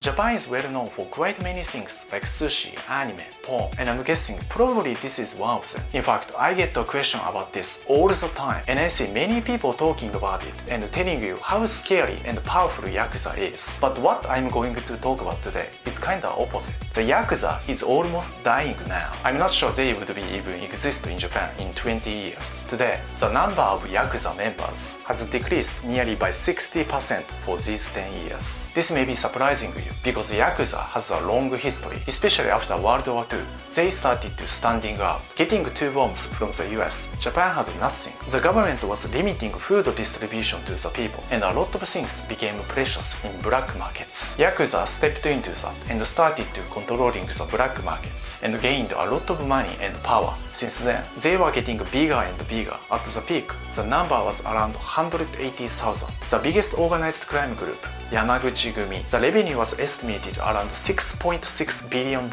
Japan is well known for quite many things like sushi, anime, porn, and I'm guessing probably this is one of them. In fact, I get a question about this all the time, and I see many people talking about it and telling you how scary and powerful Yakuza is. But what I'm going to talk about today is kinda opposite. The Yakuza is almost dying now. I'm not sure they would be even exist in Japan in 20 years. Today, the number of Yakuza members has decreased nearly by 60% for these 10 years. This may be surprising you because Yakuza has a long history, especially after World War II. They started to standing out, getting 2 bombs from the US. Japan had nothing. The government was limiting food distribution to the people, and a lot of things became precious in black markets. Yakuza stepped into that and started to controlling the black markets and gained a lot of money and power. Since then, they were getting bigger and bigger. At the peak, the number was around 180,000. The biggest organized crime group, Yamaguchi-gumi, the revenue was estimated around $6.6 billion,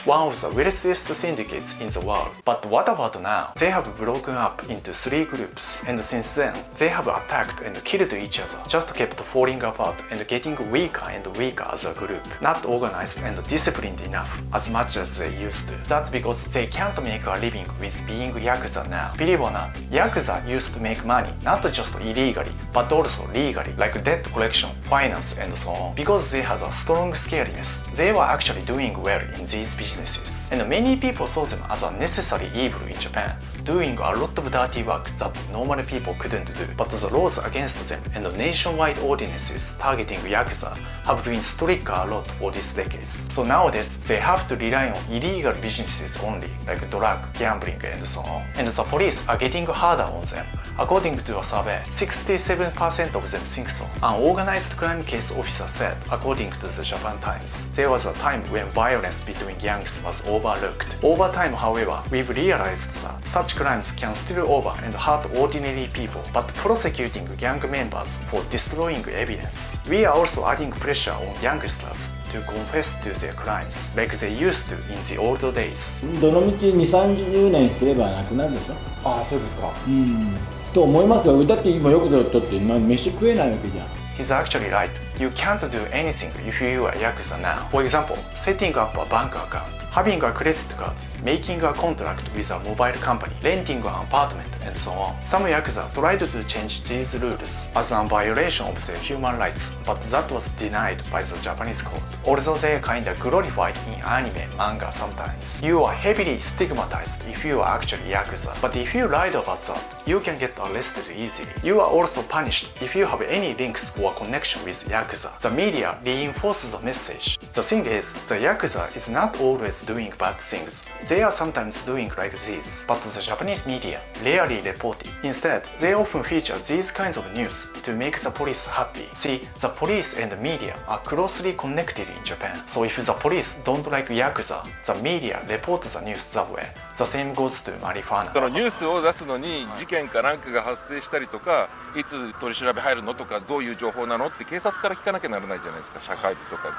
one of the wealthiest syndicates in the world. But what about now? They have broken up into 3 groups, and since then, they have attacked and killed each other, just kept falling apart and getting weaker and weaker as a group, not organized and disciplined enough as much as they used to. That's because they can't make a living with being Yakuza now. Believe or not, Yakuza used to make money not just illegally, but also legally, like debt collection, finance, and so on. Because they had a strong scariness, they were actually doing well in these businesses. And many people saw them as a necessary evil in Japan, doing a lot of dirty work that normal people couldn't do. But the laws against them and the nationwide ordinances targeting Yakuza have been stricter a lot for these decades. So nowadays, they have to rely on illegal businesses only, like drug, gambling, and so on. And the police are getting harder on them. According to a survey, 67% of them think so. An organized crime case officer said, according to the Japan Times, there was a time when violence between gangs was overlooked. Over time, however, we've realized that such crimes can spill over and hurt ordinary people, but prosecuting gang members for destroying evidence. We are also adding pressure on youngsters to confess to their crimes, like they used to in the old days. どのみち2、30年すればなくなるでしょ。ああ、そうですか。と思いますよ。だって今よくだって飯食えないわけじゃん。He's actually right. You can't do anything if you are Yakuza now. For example, setting up a bank account, having a credit card, making a contract with a mobile company, renting an apartment, and so on. Some Yakuza tried to change these rules as a violation of their human rights, but that was denied by the Japanese court. Although they are kinda glorified in anime, manga sometimes. You are heavily stigmatized if you are actually Yakuza, but if you lied about that, you can get arrested easily. You are also punished if you have any links or connection with Yakuza. The media reinforces the message. The thing is, the Yakuza is not always doing bad things. They are sometimes doing like this, but the Japanese media rarely report it. Instead, they often feature these kinds of news to make the police happy. See, the police and the media are closely connected in Japan. So if the police don't like Yakuza, the media report the news that way. The same goes to marijuana. そのニュースを出すのに事件かなんかが発生したりとか、いつ取り調べ入るのとか、どういう情報なのって警察から聞かなきゃならないじゃないですか。社会部とか、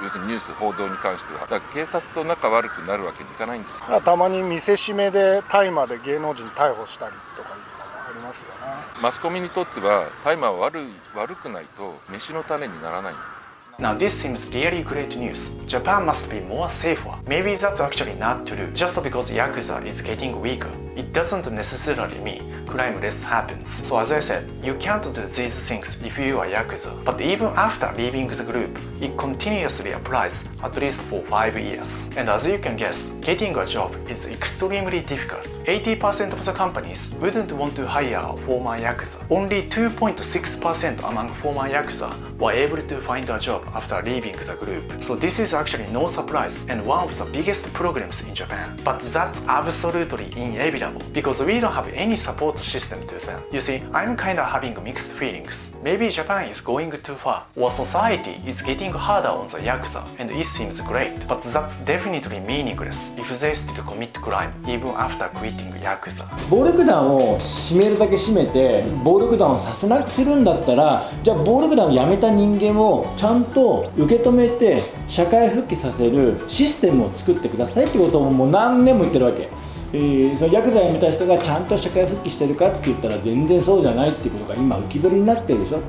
要するにニュース報道に関しては。だから警察と仲悪くなるわけにいかないんですよ。たまに見せしめで大麻で芸能人逮捕したりとかいうのもありますよね。マスコミにとっては大麻は悪くないと飯の種にならない。Now this seems really great news. Japan must be more safer. Maybe that's actually not true. Just because Yakuza is getting weaker, it doesn't necessarily mean crime less happens. So as I said, you can't do these things if you are Yakuza. But even after leaving the group, it continuously applies at least for 5 years. And as you can guess, getting a job is extremely difficult. 80% of the companies wouldn't want to hire a former Yakuza. Only 2.6% among former Yakuza were able to find a job after leaving the group. So this is actually no surprise and one of the biggest problems in Japan. But that's absolutely inevitable because we don't have any support system to them. You see, I'm kinda having mixed feelings. Maybe Japan is going too far, or society is getting harder on the Yakuza and it seems great. But that's definitely meaningless if they still commit crime even after quitting Yakuza. 暴力団を締めるだけ締めて暴力団をさせなくするんだったら、じゃあ暴力団を辞めた人間をちゃんと受け止めて社会復帰させるシステムを作ってくださいってことをもう何年も言ってるわけ。そのヤクザ辞めた人がちゃんと社会復帰してるかって言ったら全然そうじゃないっていうことが今浮き彫りになってるでしょ。